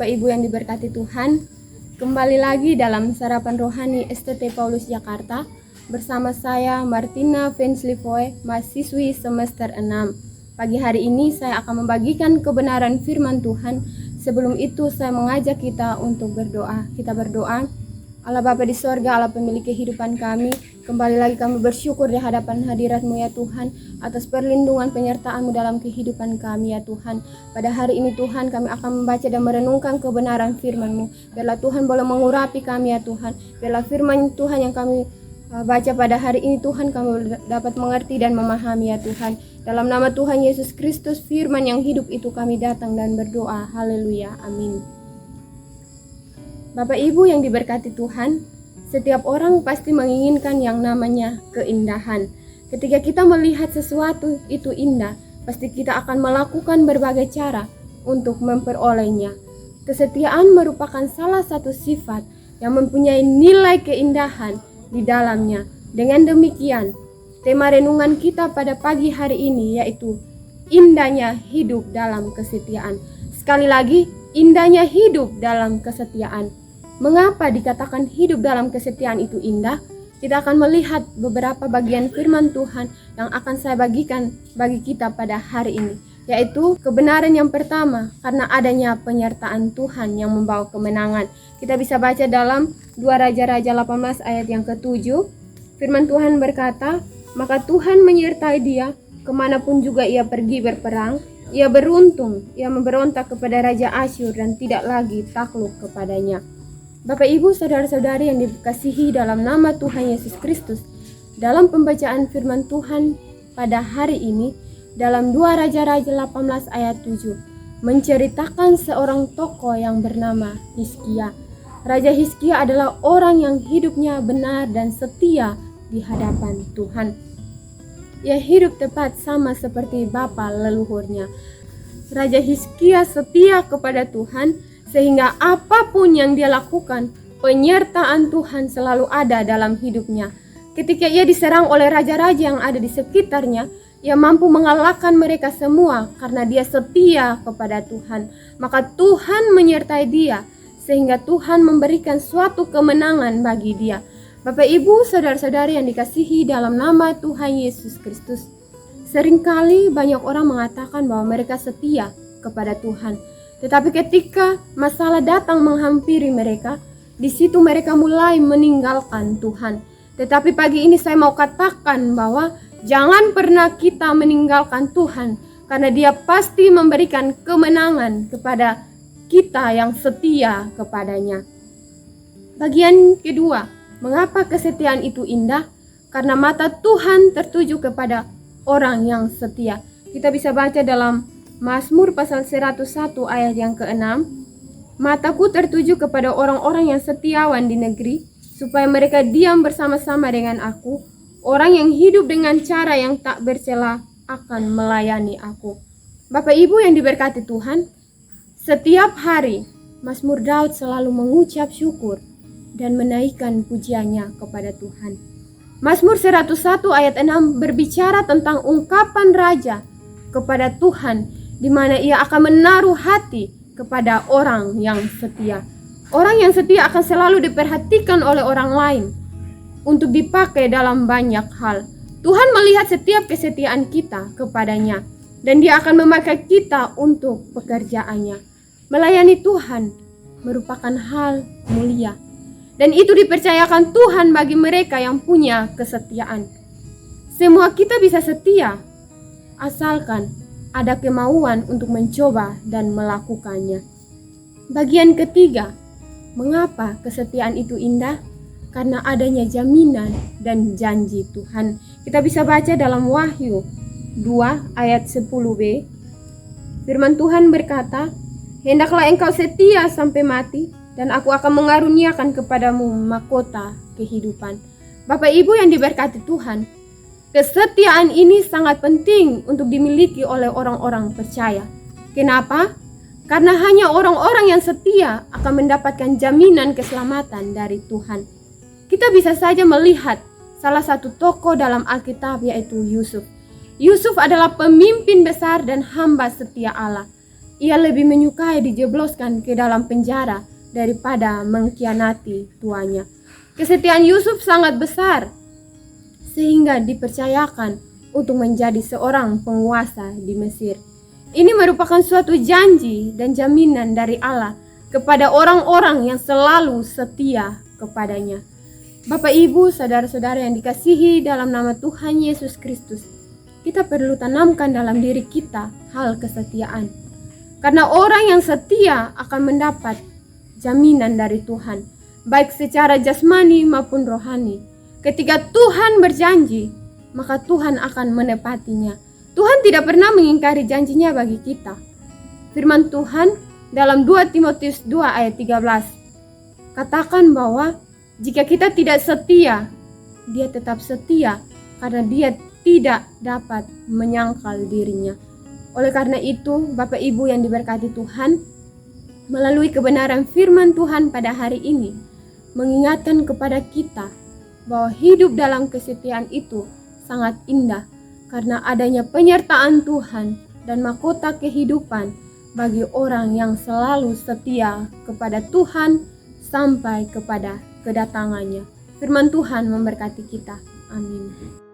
Bapak Ibu yang diberkati Tuhan, kembali lagi dalam Sarapan Rohani STT Paulus Jakarta bersama saya Martina Venslivoy, mahasiswi semester 6. Pagi hari ini saya akan membagikan kebenaran firman Tuhan. Sebelum itu saya mengajak kita untuk berdoa. Kita berdoa. Allah Bapa di sorga, Allah pemilik kehidupan kami, kembali lagi kami bersyukur di hadapan hadirat-Mu ya Tuhan, atas perlindungan penyertaan-Mu dalam kehidupan kami ya Tuhan. Pada hari ini Tuhan, kami akan membaca dan merenungkan kebenaran firman-Mu. Biarlah Tuhan boleh mengurapi kami ya Tuhan. Biarlah firman Tuhan yang kami baca pada hari ini Tuhan, kami dapat mengerti dan memahami ya Tuhan. Dalam nama Tuhan Yesus Kristus, firman yang hidup itu kami datang dan berdoa. Haleluya, amin. Bapak Ibu yang diberkati Tuhan, setiap orang pasti menginginkan yang namanya keindahan. Ketika kita melihat sesuatu itu indah, pasti kita akan melakukan berbagai cara untuk memperolehnya. Kesetiaan merupakan salah satu sifat yang mempunyai nilai keindahan di dalamnya. Dengan demikian, tema renungan kita pada pagi hari ini yaitu indahnya hidup dalam kesetiaan. Sekali lagi, indahnya hidup dalam kesetiaan. Mengapa dikatakan hidup dalam kesetiaan itu indah? Kita akan melihat beberapa bagian firman Tuhan yang akan saya bagikan bagi kita pada hari ini, yaitu kebenaran yang pertama, karena adanya penyertaan Tuhan yang membawa kemenangan. Kita bisa baca dalam 2 Raja-Raja 18 ayat yang ke-7. Firman Tuhan berkata, maka Tuhan menyertai dia kemanapun juga ia pergi berperang. Ia beruntung, ia memberontak kepada Raja Asyur dan tidak lagi takluk kepadanya. Bapak Ibu saudara-saudari yang dikasihi dalam nama Tuhan Yesus Kristus, dalam pembacaan firman Tuhan pada hari ini dalam 2 Raja-Raja 18 ayat 7 menceritakan seorang tokoh yang bernama Hizkia. Raja Hizkia adalah orang yang hidupnya benar dan setia di hadapan Tuhan. Ia hidup tepat sama seperti bapa leluhurnya. Raja Hizkia setia kepada Tuhan, sehingga apapun yang dia lakukan, penyertaan Tuhan selalu ada dalam hidupnya. Ketika ia diserang oleh raja-raja yang ada di sekitarnya, ia mampu mengalahkan mereka semua karena dia setia kepada Tuhan. Maka Tuhan menyertai dia, sehingga Tuhan memberikan suatu kemenangan bagi dia. Bapak Ibu saudara-saudari yang dikasihi dalam nama Tuhan Yesus Kristus, seringkali banyak orang mengatakan bahwa mereka setia kepada Tuhan. Tetapi ketika masalah datang menghampiri mereka, di situ mereka mulai meninggalkan Tuhan. Tetapi pagi ini saya mau katakan bahwa jangan pernah kita meninggalkan Tuhan, karena Dia pasti memberikan kemenangan kepada kita yang setia kepadanya. Bagian kedua, mengapa kesetiaan itu indah? Karena mata Tuhan tertuju kepada orang yang setia. Kita bisa baca dalam Mazmur pasal 101 ayat yang ke-6. Mataku tertuju kepada orang-orang yang setiawan di negeri, supaya mereka diam bersama-sama dengan aku. Orang yang hidup dengan cara yang tak bercela akan melayani aku. Bapak Ibu yang diberkati Tuhan, setiap hari Mazmur Daud selalu mengucap syukur dan menaikkan pujiannya kepada Tuhan. Mazmur 101 ayat 6 berbicara tentang ungkapan raja kepada Tuhan, di mana ia akan menaruh hati kepada orang yang setia. Orang yang setia akan selalu diperhatikan oleh orang lain untuk dipakai dalam banyak hal. Tuhan melihat setiap kesetiaan kita kepadanya, dan Dia akan memakai kita untuk pekerjaannya. Melayani Tuhan merupakan hal mulia, dan itu dipercayakan Tuhan bagi mereka yang punya kesetiaan. Semua kita bisa setia, asalkan ada kemauan untuk mencoba dan melakukannya. Bagian ketiga, mengapa kesetiaan itu indah? Karena adanya jaminan dan janji Tuhan. Kita bisa baca dalam Wahyu 2 ayat 10b. Firman Tuhan berkata, hendaklah engkau setia sampai mati, dan aku akan mengaruniakan kepadamu mahkota kehidupan. Bapak Ibu yang diberkati Tuhan, kesetiaan ini sangat penting untuk dimiliki oleh orang-orang percaya. Kenapa? Karena hanya orang-orang yang setia akan mendapatkan jaminan keselamatan dari Tuhan. Kita bisa saja melihat salah satu tokoh dalam Alkitab, yaitu Yusuf. Yusuf adalah pemimpin besar dan hamba setia Allah. Ia lebih menyukai dijebloskan ke dalam penjara daripada mengkhianati tuannya. Kesetiaan Yusuf sangat besar sehingga dipercayakan untuk menjadi seorang penguasa di Mesir. Ini merupakan suatu janji dan jaminan dari Allah kepada orang-orang yang selalu setia kepadanya. Bapak, Ibu, saudara-saudara yang dikasihi dalam nama Tuhan Yesus Kristus, kita perlu tanamkan dalam diri kita hal kesetiaan. Karena orang yang setia akan mendapat jaminan dari Tuhan, baik secara jasmani maupun rohani. Ketika Tuhan berjanji, maka Tuhan akan menepatinya. Tuhan tidak pernah mengingkari janjinya bagi kita. Firman Tuhan dalam 2 Timotius 2 ayat 13 katakan bahwa jika kita tidak setia, Dia tetap setia karena Dia tidak dapat menyangkal dirinya. Oleh karena itu, Bapak Ibu yang diberkati Tuhan, melalui kebenaran firman Tuhan pada hari ini, mengingatkan kepada kita bahwa hidup dalam kesetiaan itu sangat indah karena adanya penyertaan Tuhan dan mahkota kehidupan bagi orang yang selalu setia kepada Tuhan sampai kepada kedatangannya. Firman Tuhan memberkati kita. Amin.